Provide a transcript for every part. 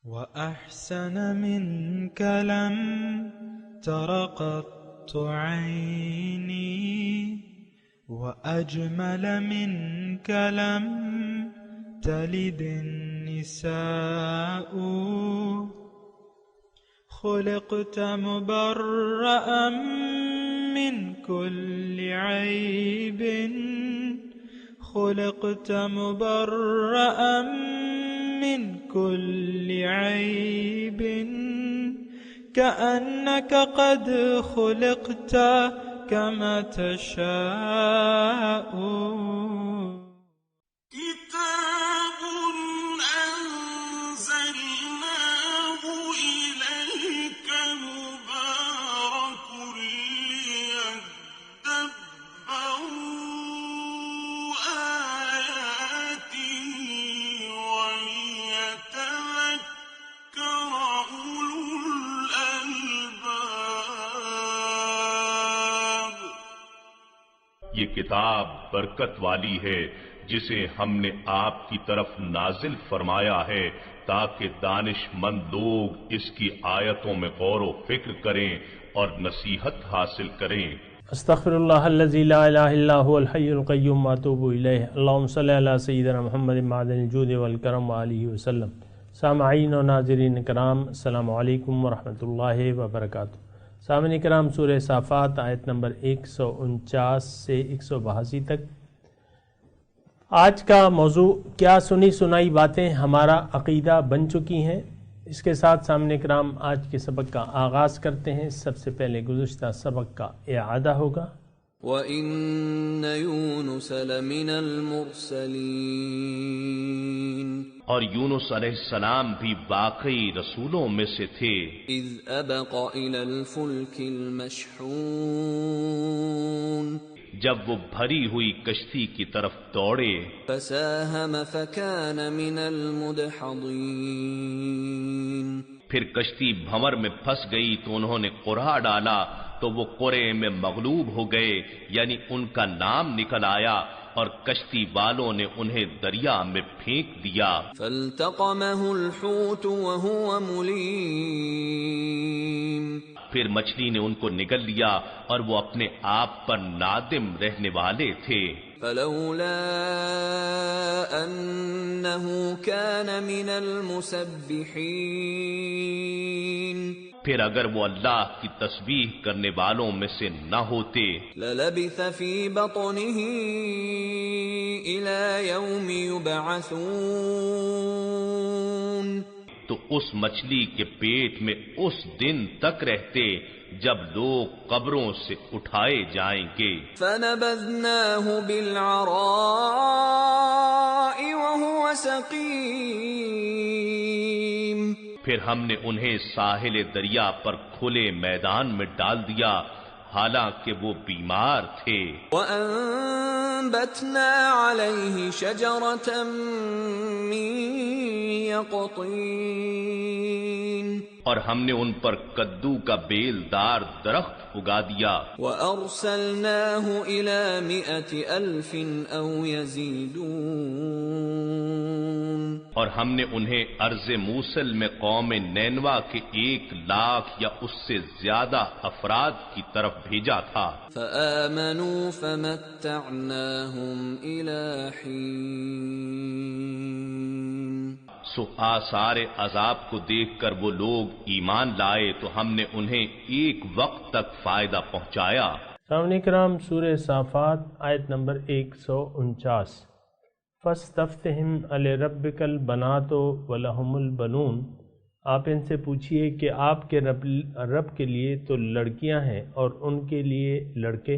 وأحسن منك لم تر قط عيني وأجمل منك لم تلد النساء خلقت مبرأ من كل عيب خلقت مبرأ من كل عيب كأنك قد خلقت كما تشاء كتاب أنزلناه إليك مبارك ليدبروا آياته وليتذكر أولو الألباب. یہ کتاب برکت والی ہے جسے ہم نے آپ کی طرف نازل فرمایا ہے تاکہ دانش مند لوگ اس کی آیتوں میں غور و فکر کریں اور نصیحت حاصل کریں. استغفر اللہ الذی لا الہ الا هو الحی القیوم واتوب الیہ. اللہم صلی علی سیدنا محمد معدن الجود والکرم وآلہ وسلم. سامعین و ناظرین کرام، السلام علیکم ورحمۃ اللہ وبرکاتہ. سامعین کرام، سورہ صافات آیت نمبر 149 سے 182 تک. آج کا موضوع کیا سنی سنائی باتیں ہمارا عقیدہ بن چکی ہیں. اس کے ساتھ سامعین کرام آج کے سبق کا آغاز کرتے ہیں. سب سے پہلے گزشتہ سبق کا اعادہ ہوگا. وَإِنَّ يُونُسَ لَمِنَ الْمُرْسَلِينَ، اور یونس علیہ السلام بھی واقعی رسولوں میں سے تھے. اِذْ أَبَقَ إِلَى الْفُلْكِ الْمَشْحُونِ، جب وہ بھری ہوئی کشتی کی طرف دوڑے فَسَاهَمَ فَكَانَ مِنَ الْمُدْحَضِينَ، پھر کشتی بھنور میں پھنس گئی تو انہوں نے قرعہ ڈالا تو وہ قرعے میں مغلوب ہو گئے، یعنی ان کا نام نکل آیا اور کشتی والوں نے انہیں دریا میں پھینک دیا. فَالْتَقَمَهُ الْحُوتُ وَهُوَ مُلِيمٌ، پھر مچھلی نے ان کو نگل لیا اور وہ اپنے آپ پر نادم رہنے والے تھے. فَلَوْلَا أَنَّهُ كَانَ مِنَ الْمُسَبِّحِينَ، پھر اگر وہ اللہ کی تسبیح کرنے والوں میں سے نہ ہوتے لَلَبِثَ فِي بَطْنِهِ إِلَى يَوْمِ يُبْعَثُونَ، تو اس مچھلی کے پیٹ میں اس دن تک رہتے جب لوگ قبروں سے اٹھائے جائیں گے. فَنَبَذْنَاهُ بِالْعَرَاءِ وَهُوَ سَقِيمٌ، پھر ہم نے انہیں ساحل دریا پر کھلے میدان میں ڈال دیا حالانکہ وہ بیمار تھے. وَأَنبَتْنَا عَلَيْهِ شَجَرَةً مِّن يَقْطِينٍ، اور ہم نے ان پر کدو کا بیل دار درخت اگا دیا. وَأَرْسَلْنَاهُ إِلَى 100,000 أَوْ يَزِيدُونَ، اور ہم نے انہیں ارض موصل میں قوم نینوا کے 100,000 یا اس سے زیادہ افراد کی طرف بھیجا تھا. فَآمَنُوا فَمَتَّعْنَاهُمْ إِلَى حِينٍ، سو آثار عذاب کو دیکھ کر وہ لوگ ایمان لائے تو ہم نے انہیں ایک وقت تک فائدہ پہنچایا. سامعین کرام، سورہ صافات آیت نمبر 149. فَاسْتَفْتِهِمْ أَلِرَبِّكَ الْبَنَاتُ وَلَهُمُ الْبَنُونَ، آپ ان سے پوچھئے کہ آپ کے رب کے لیے تو لڑکیاں ہیں اور ان کے لیے لڑکے.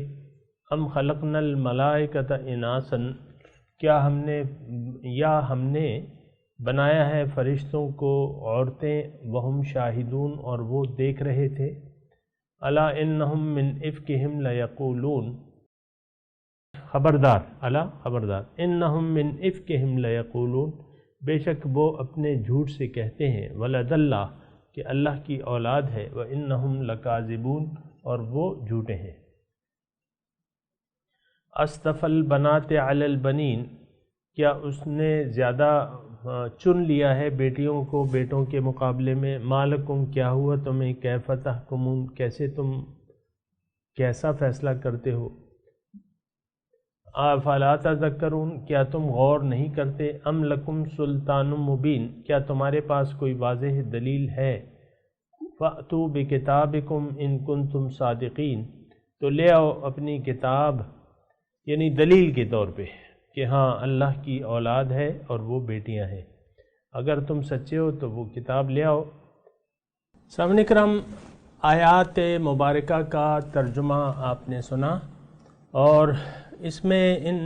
ام خلقنا الملائکۃ اناسا، کیا ہم نے بنایا ہے فرشتوں کو عورتیں، وہم شاہدون اور وہ دیکھ رہے تھے. الا انہم من افکہم لیقولون، خبردار، الا خبردار، انہم من افکہم لیقولون، بے شک وہ اپنے جھوٹ سے کہتے ہیں، ولد اللہ، کہ اللہ کی اولاد ہے، وانہم لکاذبون، اور وہ جھوٹے ہیں. اصطفى البنات علی البنین، کیا اس نے زیادہ چن لیا ہے بیٹیوں کو بیٹوں کے مقابلے میں. مالکم کیا ہوا تمہیں، کیف تحکمون کیسے تم کیسا فیصلہ کرتے ہو. افلا تذکرون کیا تم غور نہیں کرتے. ام لکم سلطان مبین کیا تمہارے پاس کوئی واضح دلیل ہے. فأتوا بکتابکم ان کنتم صادقین تو لے آؤ اپنی کتاب، یعنی دلیل کے طور پہ کہ ہاں اللہ کی اولاد ہے اور وہ بیٹیاں ہیں. اگر تم سچے ہو تو وہ کتاب لے آؤ. سامعین کرام، آیات مبارکہ کا ترجمہ آپ نے سنا، اور اس میں ان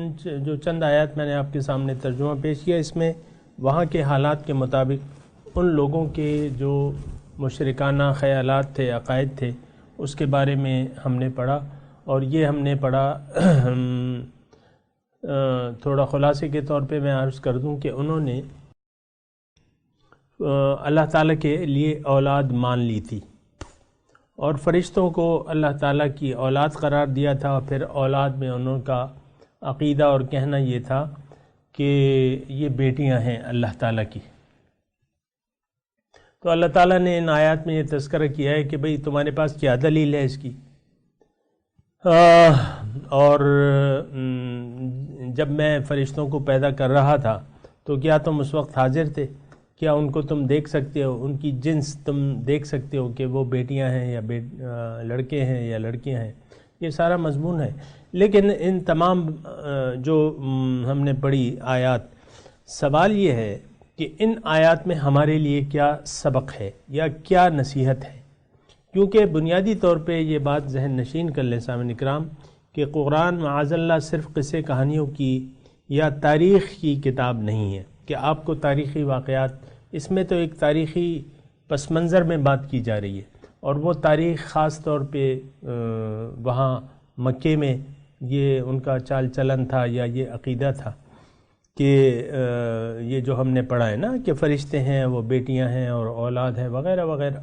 جو چند آیات میں نے آپ کے سامنے ترجمہ پیش کیا، اس میں وہاں کے حالات کے مطابق ان لوگوں کے جو مشرکانہ خیالات تھے، عقائد تھے، اس کے بارے میں ہم نے پڑھا. اور یہ ہم نے پڑھا تھوڑا خلاصے کے طور پہ میں عرض کر دوں کہ انہوں نے اللہ تعالیٰ کے لیے اولاد مان لی تھی، اور فرشتوں کو اللہ تعالیٰ کی اولاد قرار دیا تھا. پھر اولاد میں انہوں کا عقیدہ اور کہنا یہ تھا کہ یہ بیٹیاں ہیں اللہ تعالیٰ کی. تو اللہ تعالیٰ نے ان آیات میں یہ تذکرہ کیا ہے کہ بھئی تمہارے پاس کیا دلیل ہے اس کی. اور جب میں فرشتوں کو پیدا کر رہا تھا تو کیا تم اس وقت حاضر تھے؟ کیا ان کو تم دیکھ سکتے ہو؟ ان کی جنس تم دیکھ سکتے ہو کہ وہ بیٹیاں ہیں یا لڑکے ہیں یا لڑکیاں ہیں؟ یہ سارا مضمون ہے. لیکن ان تمام جو ہم نے پڑھی آیات، سوال یہ ہے کہ ان آیات میں ہمارے لیے کیا سبق ہے یا کیا نصیحت ہے. کیونکہ بنیادی طور پہ یہ بات ذہن نشین کر لیں سامعین اکرام کہ قرآن معاذ اللہ صرف قصے کہانیوں کی یا تاریخ کی کتاب نہیں ہے کہ آپ کو تاریخی واقعات، اس میں تو ایک تاریخی پس منظر میں بات کی جا رہی ہے، اور وہ تاریخ خاص طور پہ وہاں مکے میں یہ ان کا چال چلن تھا یا یہ عقیدہ تھا کہ یہ جو ہم نے پڑھا ہے نا کہ فرشتے ہیں، وہ بیٹیاں ہیں اور اولاد ہے وغیرہ وغیرہ،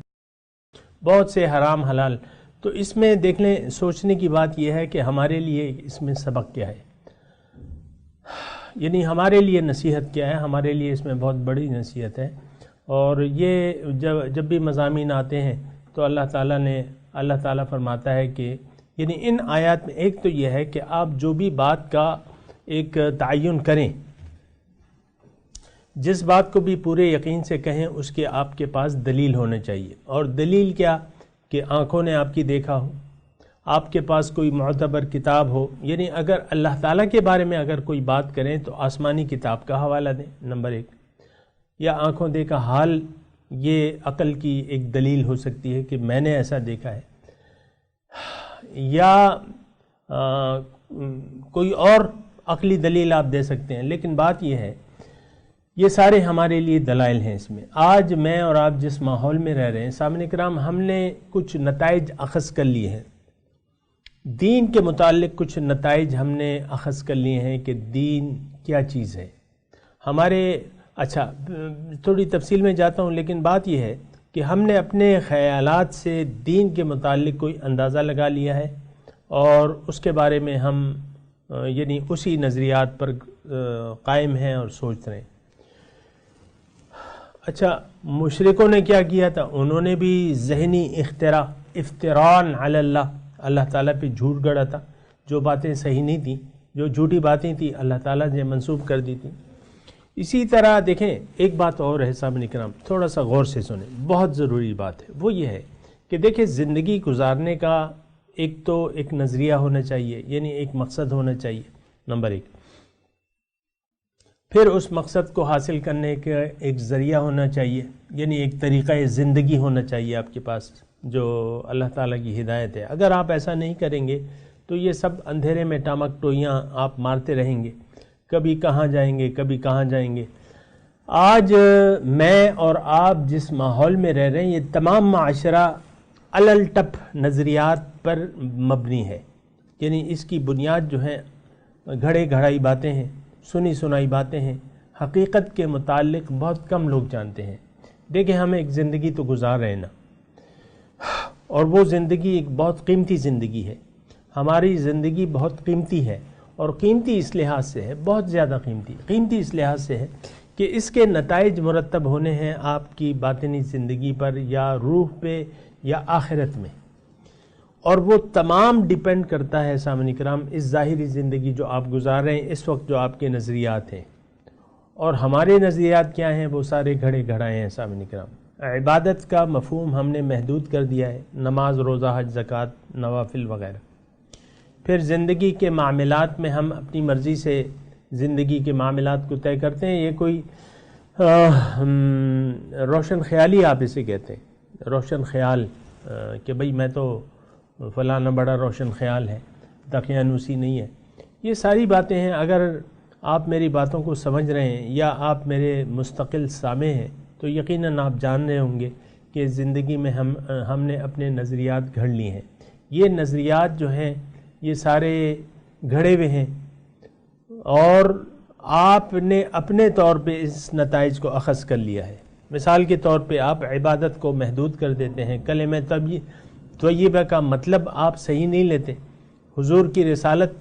بہت سے حرام حلال. تو اس میں دیکھ لیں، سوچنے کی بات یہ ہے کہ ہمارے لیے اس میں سبق کیا ہے، یعنی ہمارے لیے نصیحت کیا ہے. ہمارے لیے اس میں بہت بڑی نصیحت ہے. اور یہ جب بھی مضامین آتے ہیں تو اللہ تعالیٰ فرماتا ہے کہ یعنی ان آیات میں ایک تو یہ ہے کہ آپ جو بھی بات کا ایک تعین کریں، جس بات کو بھی پورے یقین سے کہیں، اس کے آپ کے پاس دلیل ہونا چاہیے. اور دلیل کیا؟ کہ آنکھوں نے آپ کی دیکھا ہو، آپ کے پاس کوئی معتبر کتاب ہو. یعنی اگر اللہ تعالیٰ کے بارے میں اگر کوئی بات کریں تو آسمانی کتاب کا حوالہ دیں، نمبر ایک. یا آنکھوں دیکھا حال، یہ عقل کی ایک دلیل ہو سکتی ہے کہ میں نے ایسا دیکھا ہے. یا کوئی اور عقلی دلیل آپ دے سکتے ہیں. لیکن بات یہ ہے، یہ سارے ہمارے لیے دلائل ہیں. اس میں آج میں اور آپ جس ماحول میں رہ رہے ہیں سامعین کرام، ہم نے کچھ نتائج اخذ کر لیے ہیں دین کے متعلق. کچھ نتائج ہم نے اخذ کر لیے ہیں کہ دین کیا چیز ہے ہمارے. اچھا، تھوڑی تفصیل میں جاتا ہوں، لیکن بات یہ ہے کہ ہم نے اپنے خیالات سے دین کے متعلق کوئی اندازہ لگا لیا ہے، اور اس کے بارے میں ہم یعنی اسی نظریات پر قائم ہیں اور سوچ رہے ہیں. اچھا، مشرکوں نے کیا کیا تھا؟ انہوں نے بھی ذہنی افتراء علی اللہ تعالیٰ پہ جھوٹ گڑا تھا. جو باتیں صحیح نہیں تھیں، جو جھوٹی باتیں تھیں، اللہ تعالیٰ نے منسوب کر دی تھیں. اسی طرح دیکھیں، ایک بات اور ہے سامعین کرام، تھوڑا سا غور سے سنیں، بہت ضروری بات ہے. وہ یہ ہے کہ دیکھیں، زندگی گزارنے کا ایک نظریہ ہونا چاہیے، یعنی ایک مقصد ہونا چاہیے، نمبر ایک. پھر اس مقصد کو حاصل کرنے کا ایک ذریعہ ہونا چاہیے، یعنی ایک طریقہ زندگی ہونا چاہیے آپ کے پاس جو اللہ تعالیٰ کی ہدایت ہے. اگر آپ ایسا نہیں کریں گے تو یہ سب اندھیرے میں ٹامک ٹوئیاں آپ مارتے رہیں گے، کبھی کہاں جائیں گے کبھی کہاں جائیں گے. آج میں اور آپ جس ماحول میں رہ رہے ہیں، یہ تمام معاشرہ علل ٹپ نظریات پر مبنی ہے. یعنی اس کی بنیاد جو ہے گھڑے گھڑائی باتیں ہیں، سنی سنائی باتیں ہیں. حقیقت کے متعلق بہت کم لوگ جانتے ہیں. دیکھیں، ہم ایک زندگی تو گزار رہے ہیں نا، اور وہ زندگی ایک بہت قیمتی زندگی ہے. ہماری زندگی بہت قیمتی ہے، اور قیمتی اس لحاظ سے ہے، بہت زیادہ قیمتی اس لحاظ سے ہے کہ اس کے نتائج مرتب ہونے ہیں آپ کی باطنی زندگی پر یا روح پہ یا آخرت میں، اور وہ تمام ڈیپینڈ کرتا ہے سامعین کرام اس ظاہری زندگی جو آپ گزار رہے ہیں اس وقت، جو آپ کے نظریات ہیں اور ہمارے نظریات کیا ہیں، وہ سارے گھڑے گھڑائے ہیں سامعین کرام۔ عبادت کا مفہوم ہم نے محدود کر دیا ہے، نماز، روزہ، حج، زکوٰۃ، نوافل وغیرہ۔ پھر زندگی کے معاملات میں ہم اپنی مرضی سے زندگی کے معاملات کو طے کرتے ہیں، یہ کوئی روشن خیالی آپ اسے کہتے ہیں، روشن خیال کہ بھئی میں تو فلانا بڑا روشن خیال ہے، دقیانوسی نہیں ہے۔ یہ ساری باتیں ہیں، اگر آپ میری باتوں کو سمجھ رہے ہیں یا آپ میرے مستقل سامع ہیں تو یقیناً آپ جان رہے ہوں گے کہ زندگی میں ہم نے اپنے نظریات گھڑ لیے ہیں۔ یہ نظریات جو ہیں یہ سارے گھڑے ہوئے ہیں، اور آپ نے اپنے طور پہ اس نتائج کو اخذ کر لیا ہے۔ مثال کے طور پہ آپ عبادت کو محدود کر دیتے ہیں، کلمہ طیبہ کا مطلب آپ صحیح نہیں لیتے، حضور کی رسالت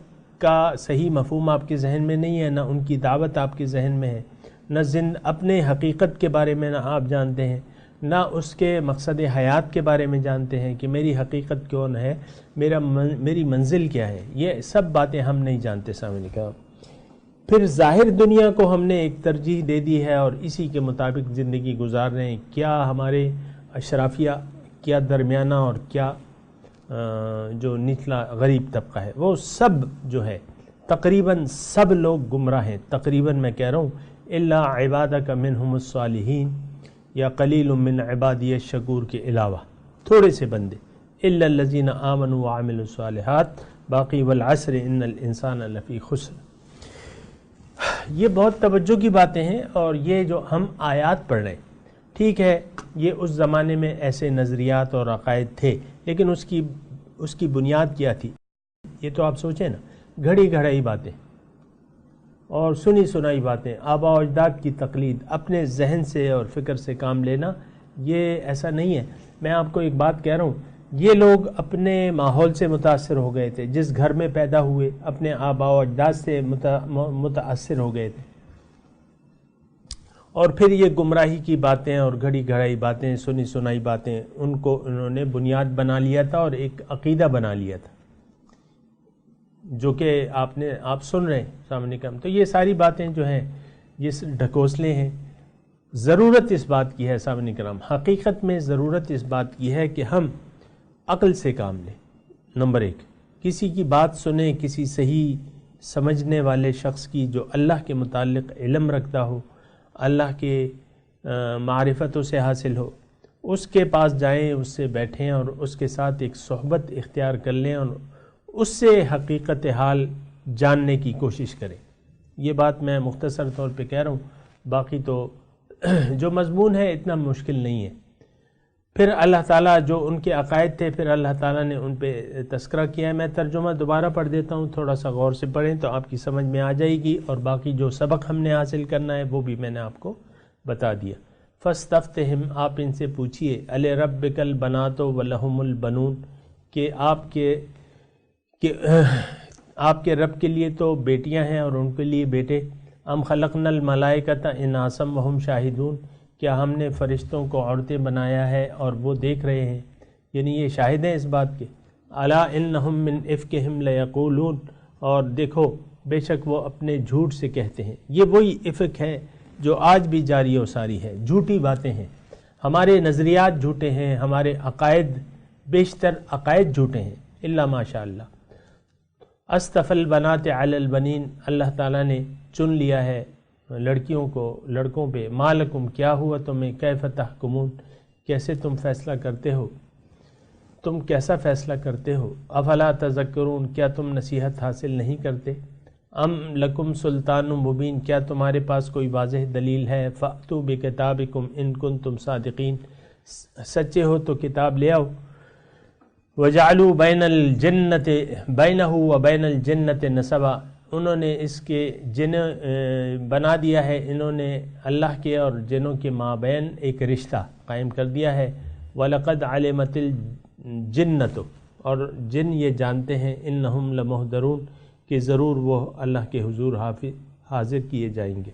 کا صحیح مفہوم آپ کے ذہن میں نہیں ہے، نہ ان کی دعوت آپ کے ذہن میں ہے، نہ اپنے حقیقت کے بارے میں نہ آپ جانتے ہیں، نہ اس کے مقصد حیات کے بارے میں جانتے ہیں کہ میری حقیقت کون ہے، میری منزل کیا ہے۔ یہ سب باتیں ہم نہیں جانتے سامنے کا۔ پھر ظاہر دنیا کو ہم نے ایک ترجیح دے دی ہے اور اسی کے مطابق زندگی گزار رہے ہیں۔ کیا ہمارے اشرافیہ، کیا درمیانہ اور کیا جو نچلا غریب طبقہ ہے، وہ سب جو ہے تقریباً سب لوگ گمراہ ہیں، تقریباً میں کہہ رہا ہوں، الا عبادک منہم الصالحین یا قلیل من عبادی الشکور کے علاوہ تھوڑے سے بندے، الا الذین آمنوا وعملوا الصالحات، باقی والعصر ان الانسان لفی خسر۔ یہ بہت توجہ کی باتیں ہیں، اور یہ جو ہم آیات پڑھ رہے ہیں، ٹھیک ہے یہ اس زمانے میں ایسے نظریات اور عقائد تھے، لیکن اس کی بنیاد کیا تھی؟ یہ تو آپ سوچیں نا، گھڑی گھڑائی باتیں اور سنی سنائی باتیں، آباء و اجداد کی تقلید، اپنے ذہن سے اور فکر سے کام لینا، یہ ایسا نہیں ہے۔ میں آپ کو ایک بات کہہ رہا ہوں، یہ لوگ اپنے ماحول سے متاثر ہو گئے تھے، جس گھر میں پیدا ہوئے اپنے آباء و اجداد سے متاثر ہو گئے تھے، اور پھر یہ گمراہی کی باتیں اور گھڑی گھڑائی باتیں، سنی سنائی باتیں، ان کو انہوں نے بنیاد بنا لیا تھا اور ایک عقیدہ بنا لیا تھا، جو کہ آپ سن رہے ہیں سامنے کم۔ تو یہ ساری باتیں جو ہیں یہ ڈھکوسلے ہیں۔ ضرورت اس بات کی ہے سامنے کرام، حقیقت میں ضرورت اس بات کی ہے کہ ہم عقل سے کام لیں۔ نمبر ایک، کسی کی بات سنیں، کسی صحیح سمجھنے والے شخص کی جو اللہ کے متعلق علم رکھتا ہو، اللہ کے معرفتوں سے حاصل ہو، اس کے پاس جائیں، اس سے بیٹھیں اور اس کے ساتھ ایک صحبت اختیار کر لیں اور اس سے حقیقت حال جاننے کی کوشش کریں۔ یہ بات میں مختصر طور پہ کہہ رہا ہوں، باقی تو جو مضمون ہے اتنا مشکل نہیں ہے۔ پھر اللہ تعالیٰ جو ان کے عقائد تھے، پھر اللہ تعالیٰ نے ان پہ تذکرہ کیا ہے۔ میں ترجمہ دوبارہ پڑھ دیتا ہوں، تھوڑا سا غور سے پڑھیں تو آپ کی سمجھ میں آ جائے گی، اور باقی جو سبق ہم نے حاصل کرنا ہے وہ بھی میں نے آپ کو بتا دیا۔ فاستفتہم، آپ ان سے پوچھئے، الربک البنات ولہم البنون، کہ آپ کے رب کے لیے تو بیٹیاں ہیں اور ان کے لیے بیٹے۔ ام خلقنا الملائکۃ اناثا وہم شاہدون، کیا ہم نے فرشتوں کو عورتیں بنایا ہے اور وہ دیکھ رہے ہیں، یعنی یہ شاہد ہیں اس بات کے۔ الا انہم من افکہم لیقولون، اور دیکھو بے شک وہ اپنے جھوٹ سے کہتے ہیں۔ یہ وہی افک ہے جو آج بھی جاری و ساری ہے، جھوٹی باتیں ہیں، ہمارے نظریات جھوٹے ہیں، ہمارے عقائد، بیشتر عقائد جھوٹے ہیں، الا ماشاء اللہ۔ اصطفى البنات علی البنین، اللہ تعالیٰ نے چن لیا ہے لڑکیوں کو لڑکوں پہ۔ ما لکم، کیا ہوا تمہیں، کیف تحکمون، کیسے تم فیصلہ کرتے ہو، تم کیسا فیصلہ کرتے ہو۔ افلا تذکرون، کیا تم نصیحت حاصل نہیں کرتے۔ ام لکم سلطان مبین، کیا تمہارے پاس کوئی واضح دلیل ہے۔ فأتوا بکتابکم ان کنتم صادقین، سچے ہو تو کتاب لے آؤ۔ وجعلوا بین الجنۃ بینہ وبین الجنۃ نسبا، انہوں نے اس کے بنا دیا ہے، انہوں نے اللہ کے اور جنوں کے مابین ایک رشتہ قائم کر دیا ہے۔ وَلَقَدْ عَلِمَتِ الْجِنَّةُ، اور جن یہ جانتے ہیں، اِنَّهُمْ لَمُحْضَرُونَ، کہ ضرور وہ اللہ کے حضور حاضر کیے جائیں گے۔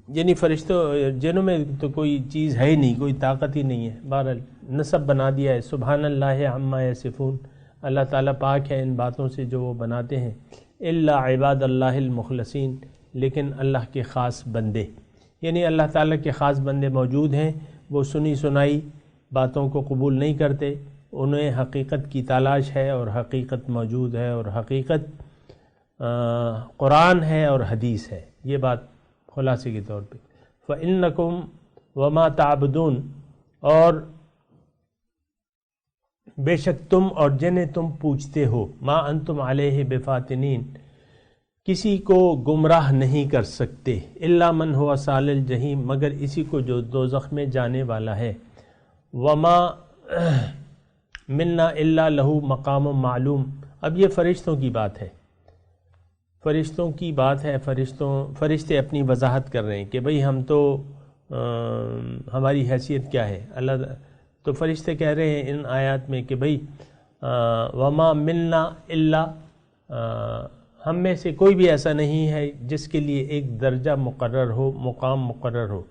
یعنی فرشتوں جنوں میں تو کوئی چیز ہے ہی نہیں، کوئی طاقت ہی نہیں ہے. بہرحال نسب بنا دیا ہے. سبحان اللہ عما یصفون، اللہ تعالیٰ پاک ہے ان باتوں سے جو وہ بناتے ہیں. الا عباد اللہ المخلصین، لیکن اللہ کے خاص بندے، یعنی اللہ تعالیٰ کے خاص بندے موجود ہیں. وہ سنی سنائی باتوں کو قبول نہیں کرتے، انہیں حقیقت کی تلاش ہے، اور حقیقت موجود ہے، اور حقیقت قرآن ہے اور حدیث ہے. یہ بات خلاصے کے طور پہ. فَإِنَّكُمْ وَمَا تَعْبُدُونَ، اور بے شک تم اور جنہیں تم پوچھتے ہو، ما انتم علیہ بفاتنین، کسی کو گمراہ نہیں کر سکتے، الا من هو صال الجحیم، مگر اسی کو جو دوزخ میں جانے والا ہے. وما منا الا لہ مقام معلوم. اب یہ فرشتوں کی بات ہے، فرشتوں کی بات ہے. فرشتے اپنی وضاحت کر رہے ہیں کہ بھئی ہم تو ہماری حیثیت کیا ہے. اللہ تو فرشتے کہہ رہے ہیں ان آیات میں کہ بھئی وما منا الا، ہم میں سے کوئی بھی ایسا نہیں ہے جس کے لیے ایک درجہ مقرر ہو، مقام مقرر ہو.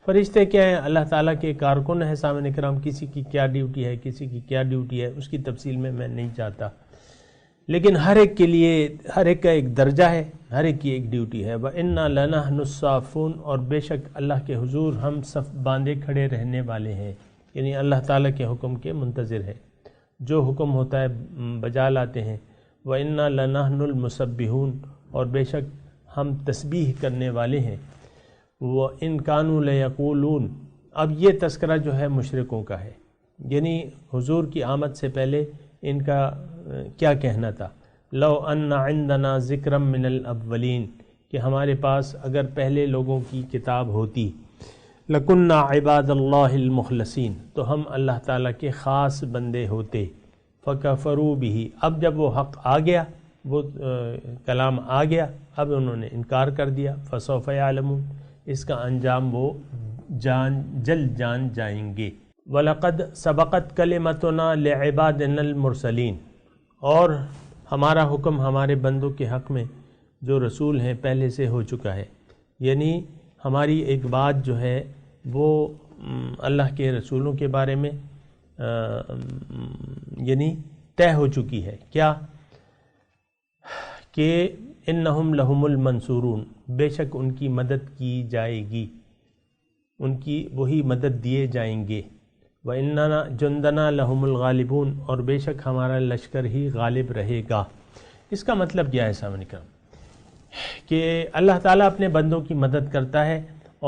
فرشتے کیا ہیں؟ اللہ تعالیٰ کے کارکن ہیں سامعین کرام. کسی کی کیا ڈیوٹی ہے، کسی کی کیا ڈیوٹی ہے، اس کی تفصیل میں نہیں چاہتا، لیکن ہر ایک کے لیے ہر ایک کا ایک درجہ ہے، ہر ایک کی ایک ڈیوٹی ہے. وَإِنَّا لَنَحْنُ الصَّافُونَ، اور بے شک اللہ کے حضور ہم صف باندھے کھڑے رہنے والے ہیں، یعنی اللہ تعالیٰ کے حکم کے منتظر ہیں، جو حکم ہوتا ہے بجا لاتے ہیں. وَإِنَّا لَنَحْنُ الْمُسَبِّحُونَ، اور بے شک ہم تسبیح کرنے والے ہیں. وَإِن كَانُوا لَيَقُولُونَ، اب یہ تذکرہ جو ہے مشرکوں کا ہے، یعنی حضور کی آمد سے پہلے ان کا کیا کہنا تھا. لو ان عندنا ذکرا من الاولین، کہ ہمارے پاس اگر پہلے لوگوں کی کتاب ہوتی. لکننا عباد اللہ المخلصین، تو ہم اللہ تعالیٰ کے خاص بندے ہوتے. فکفروا بہ، اب جب وہ حق آ گیا، وہ کلام آ گیا، اب انہوں نے انکار کر دیا. فسوف یعلمون، اس کا انجام وہ جلد جان جائیں گے. وَلَقَدْ سَبَقَتْ كَلِمَتُنَا لِعِبَادِنَا الْمُرْسَلِينَ، اور ہمارا حکم ہمارے بندوں کے حق میں جو رسول ہیں پہلے سے ہو چکا ہے. یعنی ہماری ایک بات جو ہے وہ اللہ کے رسولوں کے بارے میں یعنی طے ہو چکی ہے. کیا؟ کہ انہم لہم المنصورون، بے شک ان کی مدد کی جائے گی، ان کی وہی مدد دیے جائیں گے. وَإِنَّنَا جُنْدَنَا لَهُمُ الْغَالِبُونَ، اور بے شک ہمارا لشکر ہی غالب رہے گا. اس کا مطلب کیا ہے سامنے کا؟ کہ اللہ تعالیٰ اپنے بندوں کی مدد کرتا ہے،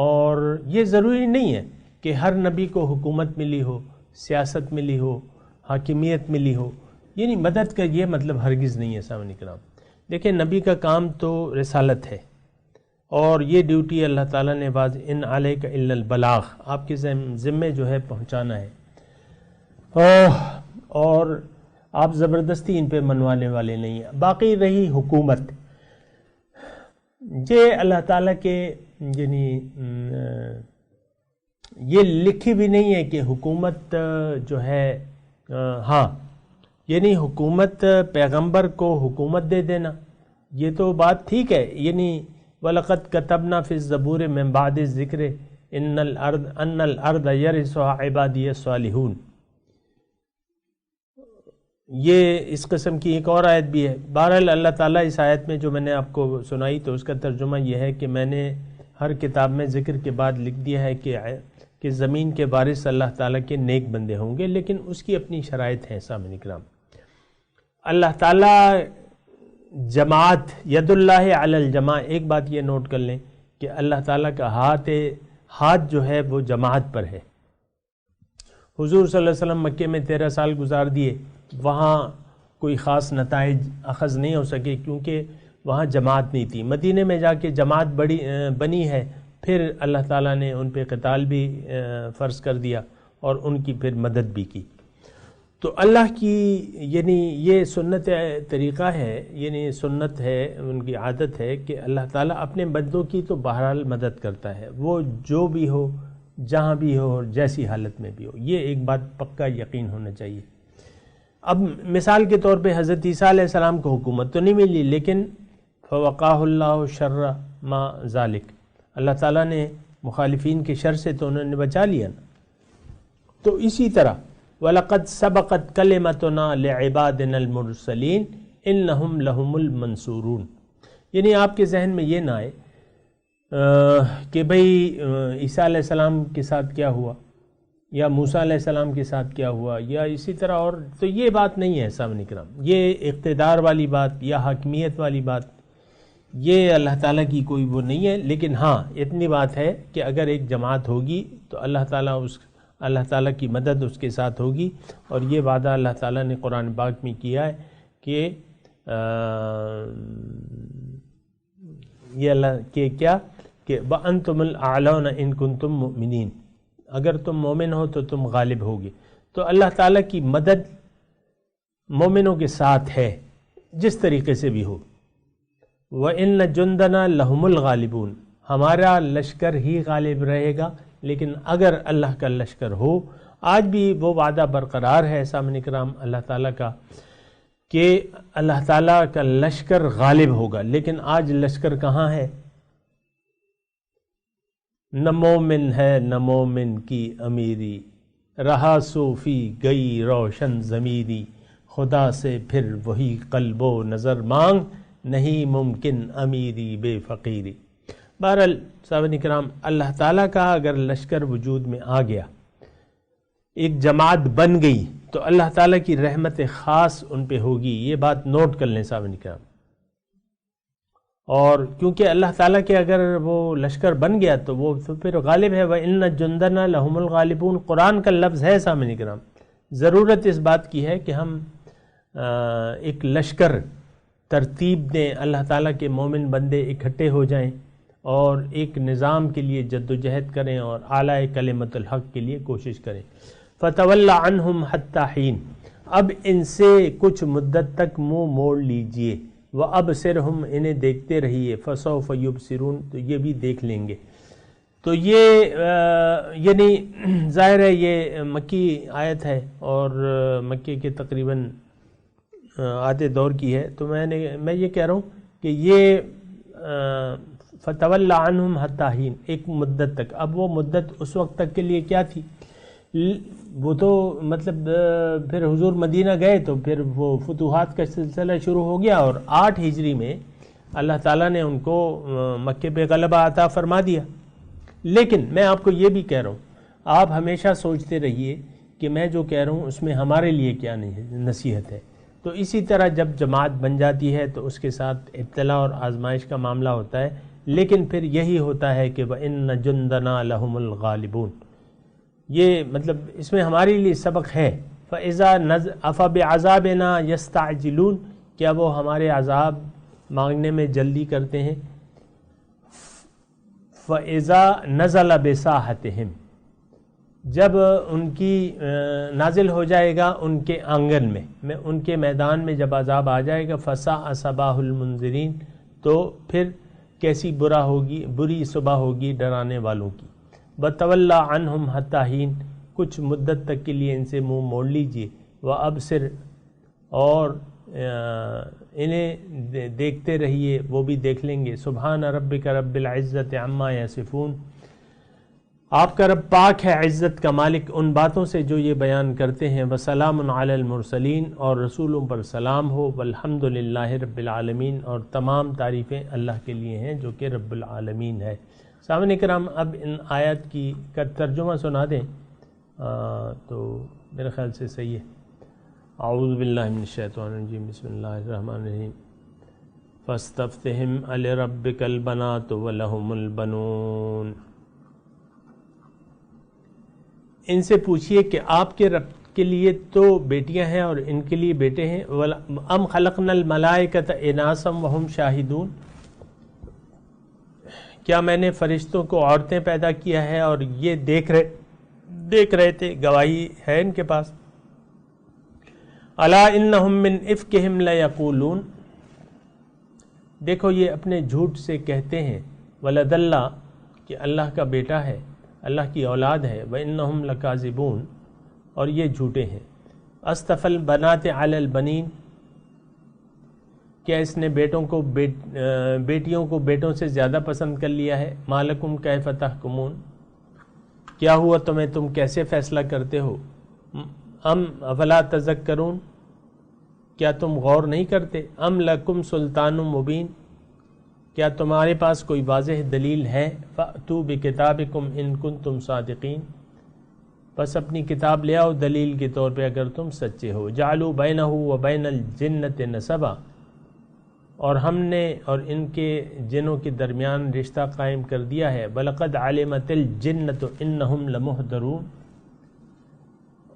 اور یہ ضروری نہیں ہے کہ ہر نبی کو حکومت ملی ہو، سیاست ملی ہو، حاکمیت ملی ہو. یعنی مدد کا یہ مطلب ہرگز نہیں ہے سامنے کرام. دیکھیں نبی کا کام تو رسالت ہے، اور یہ ڈیوٹی اللہ تعالیٰ نے ان علیک الا البلاغ، آپ کے ذمے جو ہے پہنچانا ہے، اور آپ زبردستی ان پہ منوانے والے نہیں ہیں. باقی رہی حکومت، یہ اللہ تعالیٰ کے یعنی یہ لکھی بھی نہیں ہے کہ حکومت جو ہے ہاں یعنی حکومت پیغمبر کو حکومت دے دینا، یہ تو بات ٹھیک ہے. یعنی وَلَقَدْ كَتَبْنَا فِي الزَّبُورِ مِن بَعْدِ الذِّكْرِ أَنَّ الْأَرْضَ يَرِثُهَا عِبَادِيَ الصَّالِحُونَ. یہ اس قسم کی ایک اور آیت بھی ہے. بہرحال اللہ تعالیٰ اس آیت میں جو میں نے آپ کو سنائی تو اس کا ترجمہ یہ ہے کہ میں نے ہر کتاب میں ذکر کے بعد لکھ دیا ہے کہ زمین کے وارث اللہ تعالیٰ کے نیک بندے ہوں گے، لیکن اس کی اپنی شرائط ہیں سامعین اکرام. اللہ تعالیٰ جماعت، ید اللہ علی الجماع، ایک بات یہ نوٹ کر لیں کہ اللہ تعالیٰ کا ہاتھ جو ہے وہ جماعت پر ہے. حضور صلی اللہ علیہ وسلم مکے میں 13 سال گزار دیے، وہاں کوئی خاص نتائج اخذ نہیں ہو سکے کیونکہ وہاں جماعت نہیں تھی. مدینے میں جا کے جماعت بنی ہے، پھر اللہ تعالیٰ نے ان پہ قتال بھی فرض کر دیا اور ان کی پھر مدد بھی کی. تو اللہ کی یعنی یہ سنت طریقہ ہے، یعنی سنت ہے، ان کی عادت ہے کہ اللہ تعالیٰ اپنے بندوں کی تو بہرحال مدد کرتا ہے، وہ جو بھی ہو، جہاں بھی ہو، جیسی حالت میں بھی ہو. یہ ایک بات پکا یقین ہونا چاہیے. اب مثال کے طور پہ حضرت عیسیٰ علیہ السلام کو حکومت تو نہیں ملی، لیکن فوقاہ اللہ شر ما ذالک، اللہ تعالیٰ نے مخالفین کے شر سے تو انہوں نے بچا لیا نا۔ تو اسی طرح وَلَقَدْ سَبَقَتْ كَلِمَتُنَا لِعِبَادِنَا الْمُرْسَلِينَ إِنَّهُمْ لَهُمُ الْمَنْصُورُونَ، یعنی آپ کے ذہن میں یہ نہ آئے کہ بھئی عیسیٰ علیہ السلام کے ساتھ کیا ہوا یا موسیٰ علیہ السلام کے ساتھ کیا ہوا یا اسی طرح، اور تو یہ بات نہیں ہے سامعین کرام، یہ اقتدار والی بات یا حاکمیت والی بات یہ اللہ تعالیٰ کی کوئی وہ نہیں ہے، لیکن ہاں اتنی بات ہے کہ اگر ایک جماعت ہوگی تو اللہ تعالیٰ کی مدد اس کے ساتھ ہوگی، اور یہ وعدہ اللہ تعالیٰ نے قرآن پاک میں کیا ہے کہ یہ اللہ کہ کیا کہ وَأَنْتُمُ الْأَعْلَوْنَ إِن كُنتُم مُؤْمِنِينَ، اگر تم مومن ہو تو تم غالب ہوگے۔ تو اللہ تعالیٰ کی مدد مومنوں کے ساتھ ہے جس طریقے سے بھی ہو۔ وَإِنَّ جُنْدَنَا لَهُمُ الْغَالِبُونَ، ہمارا لشکر ہی غالب رہے گا، لیکن اگر اللہ کا لشکر ہو، آج بھی وہ وعدہ برقرار ہے سامعین کرام اللہ تعالیٰ کا کہ اللہ تعالیٰ کا لشکر غالب ہوگا، لیکن آج لشکر کہاں ہے؟ نہ مومن ہے نہ مومن کی امیری، رہا صوفی گئی روشن ضمیری، خدا سے پھر وہی قلب و نظر مانگ، نہیں ممکن امیری بے فقیری۔ بہرحال سامعین کرام اللہ تعالیٰ کا اگر لشکر وجود میں آ گیا، ایک جماعت بن گئی، تو اللہ تعالیٰ کی رحمت خاص ان پہ ہوگی، یہ بات نوٹ کر لیں سامعین کرام۔ اور کیونکہ اللہ تعالیٰ کے اگر وہ لشکر بن گیا تو وہ پھر غالب ہے۔ وَإِنَّ جُنْدَنَا لَهُمُ الْغَالِبُونَ، قرآن کا لفظ ہے سامعین کرام۔ ضرورت اس بات کی ہے کہ ہم ایک لشکر ترتیب دیں، اللہ تعالیٰ کے مومن بندے اکٹھے ہو جائیں اور ایک نظام کے لیے جد و جہد کریں اور اعلیٰ کلمت الحق کے لیے کوشش کریں۔ فَتَوَلَّ عَنْهُمْ حَتَّى حِينٍ، اب ان سے کچھ مدت تک منہ موڑ لیجئے، وَأَبْصِرْهُمْ، انہیں دیکھتے رہیے، فَسَوْفَ يُبْصِرُونَ، تو یہ بھی دیکھ لیں گے۔ تو یہ یعنی ظاہر ہے یہ مکی آیت ہے اور مکے کے تقریباً آدھے دور کی ہے، تو میں یہ کہہ رہا ہوں کہ یہ فَتَوَلَّ عَنْهُمْ حَتَّى حِينٍ، ایک مدت تک۔ اب وہ مدت اس وقت تک کے لیے کیا تھی؟ وہ تو مطلب پھر حضور مدینہ گئے تو پھر وہ فتوحات کا سلسلہ شروع ہو گیا، اور 8 ہجری میں اللہ تعالیٰ نے ان کو مکے پہ غلبہ عطا فرما دیا۔ لیکن میں آپ کو یہ بھی کہہ رہا ہوں، آپ ہمیشہ سوچتے رہیے کہ میں جو کہہ رہا ہوں اس میں ہمارے لیے کیا نصیحت ہے۔ تو اسی طرح جب جماعت بن جاتی ہے تو اس کے ساتھ ابتلا اور آزمائش کا معاملہ ہوتا ہے، لیکن پھر یہی ہوتا ہے کہ وَإِنَّ جُنْدَنَا لَهُمُ الْغَالِبُونَ، یہ مطلب اس میں ہمارے لیے سبق ہے۔ فَإِذَا أَفَبِعَذَابِنَا يَسْتَعْجِلُونَ، کیا وہ ہمارے عذاب مانگنے میں جلدی کرتے ہیں؟ فَإِذَا نَزَلَ بِسَاحَتِهِمْ، جب ان کی نازل ہو جائے گا ان کے آنگن میں ان کے میدان میں جب عذاب آ جائے گا، فَسَاءَ صَبَاحُ الْمُنذِرِينَ، تو پھر کیسی بری صبح ہوگی ڈرانے والوں کی۔ بَتَوَلَّ عَنْهُمْ حَتَّى حِينٍ، کچھ مدت تک کے لیے ان سے منہ موڑ لیجئے، وَأَبْصِرْ، اور انہیں دیکھتے رہیے، وہ بھی دیکھ لیں گے۔ سبحان ربک رب العزت عما یصفون، آپ کا رب پاک ہے، عزت کا مالک ان باتوں سے جو یہ بیان کرتے ہیں۔ وسلام علی المرسلین، اور رسولوں پر سلام ہو۔ والحمد للہ رب العالمین، اور تمام تعریفیں اللہ کے لیے ہیں جو کہ رب العالمین ہے۔ سامعین کرام، اب ان آیات کی ترجمہ سنا دیں تو میرے خیال سے صحیح ہے۔ اعوذ باللہ من الشیطان الرجیم، بسم اللہ الرحمن الرحیم۔ فاستفتہم لربک البنات ولہم البنون، ان سے پوچھئے کہ آپ کے رب کے لیے تو بیٹیاں ہیں اور ان کے لیے بیٹے ہیں۔ ام خلقنا الملائکۃ اناسا وہم شاہدون، کیا میں نے فرشتوں کو عورتیں پیدا کیا ہے اور یہ دیکھ رہے تھے، گواہی ہے ان کے پاس۔ الا انہم من افکہم لیقولون، دیکھو یہ اپنے جھوٹ سے کہتے ہیں، ولد اللہ، کہ اللہ کا بیٹا ہے، اللہ کی اولاد ہے، وانہم لکاذبون، اور یہ جھوٹے ہیں۔ اصطفى البنات علی البنین، کیا اس نے بیٹیوں کو بیٹوں سے زیادہ پسند کر لیا ہے؟ مالکم کیف تحکمون، کیا ہوا تمہیں، تم کیسے فیصلہ کرتے ہو؟ ام افلا تذکرون، کیا تم غور نہیں کرتے؟ ام لکم سلطان مبین، کیا تمہارے پاس کوئی واضح دلیل ہے؟ فأتوا بکتابکم ان کنتم صادقین، بس اپنی کتاب لے آؤ دلیل کے طور پہ اگر تم سچے ہو۔ جعلوا بینہ وبین الجنۃ نسبا، اور ہم نے اور ان کے جنوں کے درمیان رشتہ قائم کر دیا ہے۔ وَلَقَدْ عَلِمَتِ الْجِنَّةُ إِنَّهُمْ لَمُحْضَرُونَ،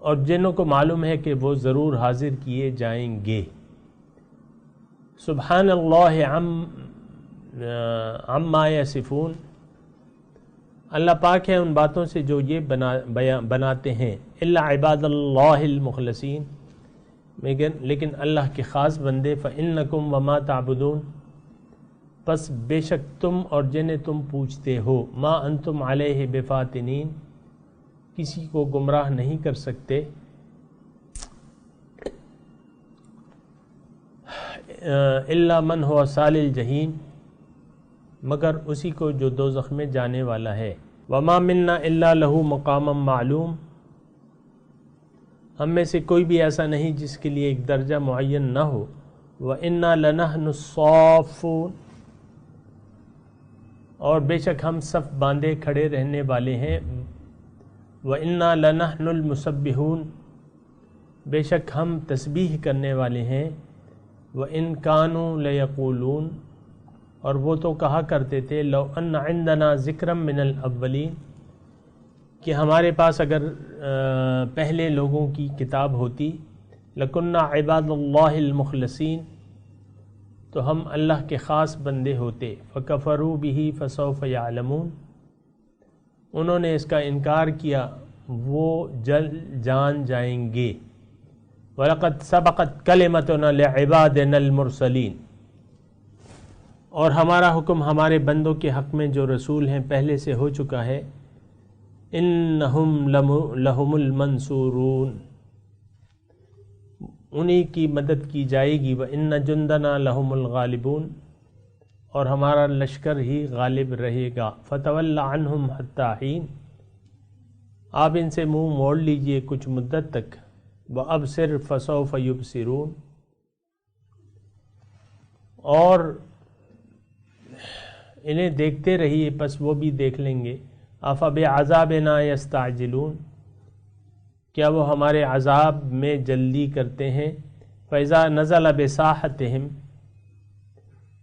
اور جنوں کو معلوم ہے کہ وہ ضرور حاضر کیے جائیں گے۔ سبحان اللہ عما یصفون، اللہ پاک ہے ان باتوں سے جو یہ بناتے ہیں۔ الا عباد اللہ المخلصین، لیکن اللہ کے خاص بندے۔ فإنکم وما تعبدون، پس بے شک تم اور جنہیں تم پوچھتے ہو۔ ما انتم علیہ بفاتنین، کسی کو گمراہ نہیں کر سکتے۔ الا من هو صال الجحیم، مگر اسی کو جو دوزخ میں جانے والا ہے۔ وما منا الا له مقام معلوم، ہم میں سے کوئی بھی ایسا نہیں جس کے لیے ایک درجہ معین نہ ہو۔ وَإِنَّا لَنَحْنُ الصَّافُّونَ، اور بے شک ہم صف باندھے کھڑے رہنے والے ہیں۔ وَإِنَّا لَنَحْنُ الْمُسَبِّحُونَ، بے شک ہم تسبیح کرنے والے ہیں۔ وَإِن كَانُوا لَيَقُولُونَ، اور وہ تو کہا کرتے تھے لو ان عندنا ذکرا من الاولین، کہ ہمارے پاس اگر پہلے لوگوں کی کتاب ہوتی، لکننا عباد اللہ المخلصین، تو ہم اللہ کے خاص بندے ہوتے۔ فکفروا بہ فسوف یعلمون، انہوں نے اس کا انکار کیا، وہ جلد جان جائیں گے۔ وَلَقَدْ سَبَقَتْ كَلِمَتُنَا لِعِبَادِنَا الْمُرْسَلِينَ، اور ہمارا حکم ہمارے بندوں کے حق میں جو رسول ہیں پہلے سے ہو چکا ہے۔ انہم لہم المنصورون، انہی کی مدد کی جائے گی۔ وَإِنَّ جُنْدَنَا لَهُمُ الْغَالِبُونَ، اور ہمارا لشکر ہی غالب رہے گا۔ فَتَوَلَّ عَنْهُمْ حَتَّى حِينٍ، آپ ان سے منہ موڑ لیجئے کچھ مدت تک۔ وَأَبْصِرْ فَسَوْفَ يُبْصِرُونَ، اور انہیں دیکھتے رہیے پس وہ بھی دیکھ لیں گے۔ أَفَبِعَذَابِنَا يَسْتَعْجِلُونَ، کیا وہ ہمارے عذاب میں جلدی کرتے ہیں۔ فَإِذَا نَزَلَ بِسَاحَتِهِمْ،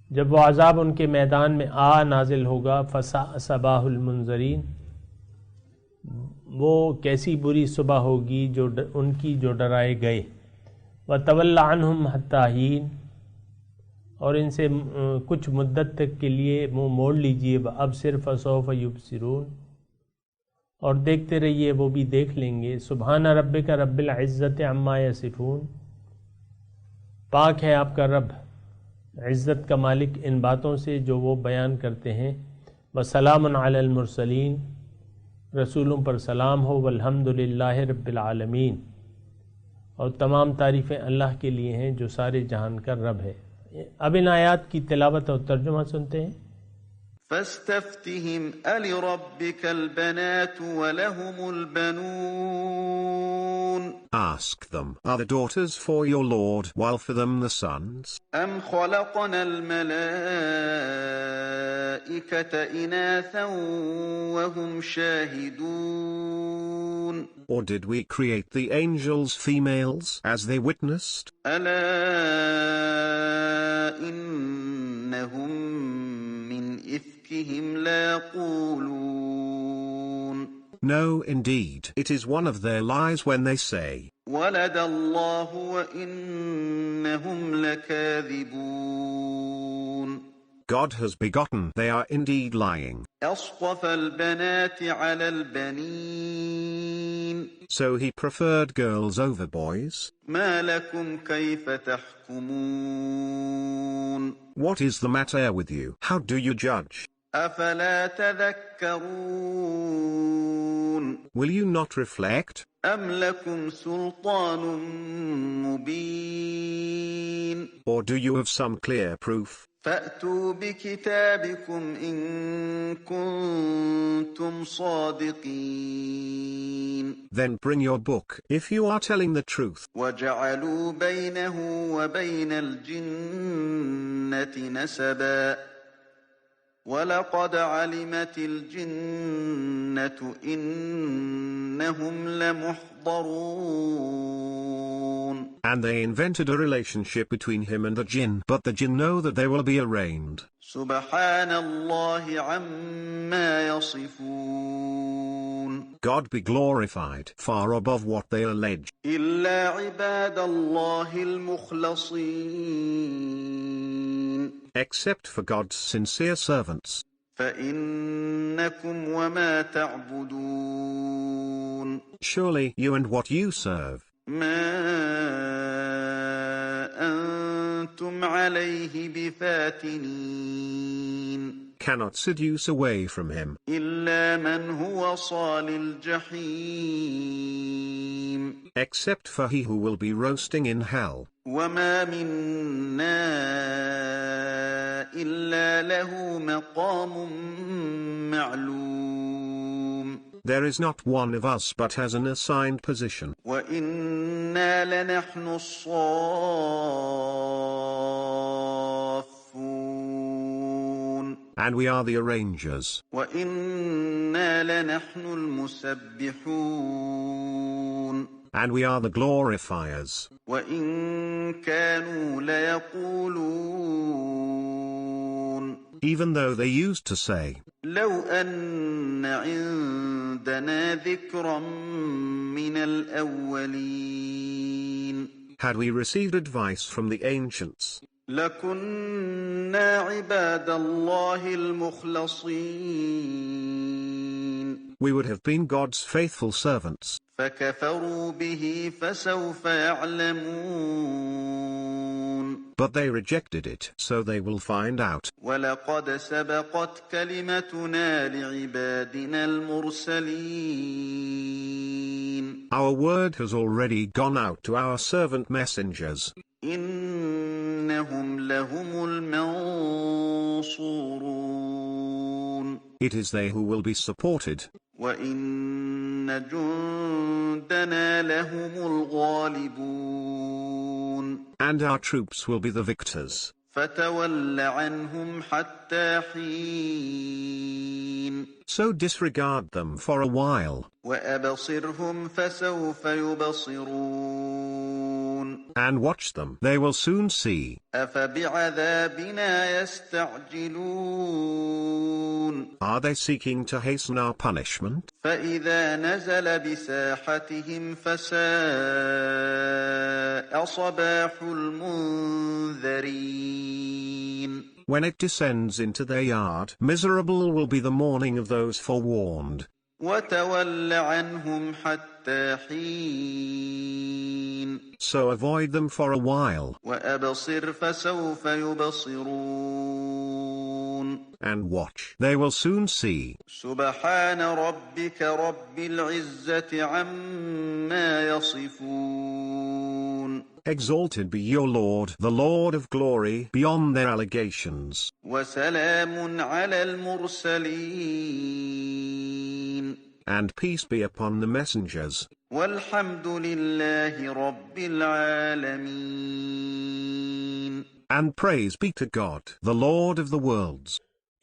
جب وہ عذاب ان کے میدان میں نازل ہوگا۔ فَسَاءَ صَبَاحُ الْمُنذَرِينَ، وہ کیسی بری صبح ہوگی ان کی جو ڈرائے گئے۔ وَتَوَلَّ عَنْهُمْ حَتَّى حِينٍ، اور ان سے کچھ مدت تک کے لیے منہ موڑ لیجئے۔ وَأَبْصِرْ فَسَوْفَ يُبْصِرُونَ، اور دیکھتے رہیے وہ بھی دیکھ لیں گے۔ سبحان ربک رب العزت عما یصفون، پاک ہے آپ کا رب عزت کا مالک ان باتوں سے جو وہ بیان کرتے ہیں۔ وسلام علی المرسلین، رسولوں پر سلام ہو۔ والحمد للہ رب العالمین، اور تمام تعریفیں اللہ کے لیے ہیں جو سارے جہان کا رب ہے۔ اب ان آیات کی تلاوت اور ترجمہ سنتے ہیں۔ فاستفتهم ألربك البنات ولهم البنون Ask them, are the daughters for your Lord while for them the sons? أم خلقنا الملائكة إناثا وهم شاهدون Or did we create the angels females as they witnessed? ألا إنهم من إفكهم لا يقولون No, indeed, it is one of their lies when they say, ولد الله وإنهم لكاذبون God has begotten, they are indeed lying. أصطفى البنات على البنين So he preferred girls over boys. ما لكم كيف تحكمون What is the matter with you? How do you judge? أفلا تذكرون Will you not reflect? أم لكم سلطان مبين Or do you have some clear proof? فأتوا بكتابكم إن كنتم صادقين Then bring your book, if you are telling the truth. وجعلوا بينه وبين الجنة نسبا ولقد علمت الجنة إنهم لمحضرون. And they invented a relationship between him and the jinn, but the jinn know that they will be arraigned. سبحان الله عما يصفون. God be glorified, far above what they allege. إلا عباد الله المخلصين. Except for God's sincere servants. فإنكم وما تعبدون. Surely you and what you serve. ما أنتم عليه بفاتنين. Cannot seduce away from him. إلا من هو صال الجحيم. Except for he who will be roasting in hell. وما منا إلا له مقام معلوم. There is not one of us but has an assigned position. وإنا لنحن الصافون. And we are the arrangers. وإنا لنحن المسبحون. And we are the glorifiers. وإن كانوا ليقولون. Even though they used to say, لو أن عندنا ذكرا من الأولين. had we received advice from the ancients, لكنا عباد الله المخلصين. we would have been God's faithful servants. فكفروا به فسوف يعلمون. But they rejected it, so they will find out. ولقد سبقت كلمتنا لعبادنا المرسلين. Our word has already gone out to our servant messengers. إنهم لهم المنصورون. It is they who will be supported. وإن جندنا لهم الغالبون. And our troops will be the victors. فتول عنهم حتى حين. So disregard them for a while. وأبصرهم فسوف يبصرون. And watch them, they will soon see. أفبعذابنا يستعجلون. Are they seeking to hasten our punishment? فإذا نزل بساحتهم فساء صباح المنذرين. When it descends into their yard, miserable will be the morning of those forewarned. وتول عنهم حتى حين. So avoid them for a while. وأبصر فسوف يبصرون. And watch, they will soon see. سبحان ربك رب العزة عما يصفون. Exalted be your Lord, the Lord of glory, beyond their allegations. وسلام على المرسلين. And peace be upon the messengers. والحمد لله رب العالمين. And praise be to God, the Lord of the worlds.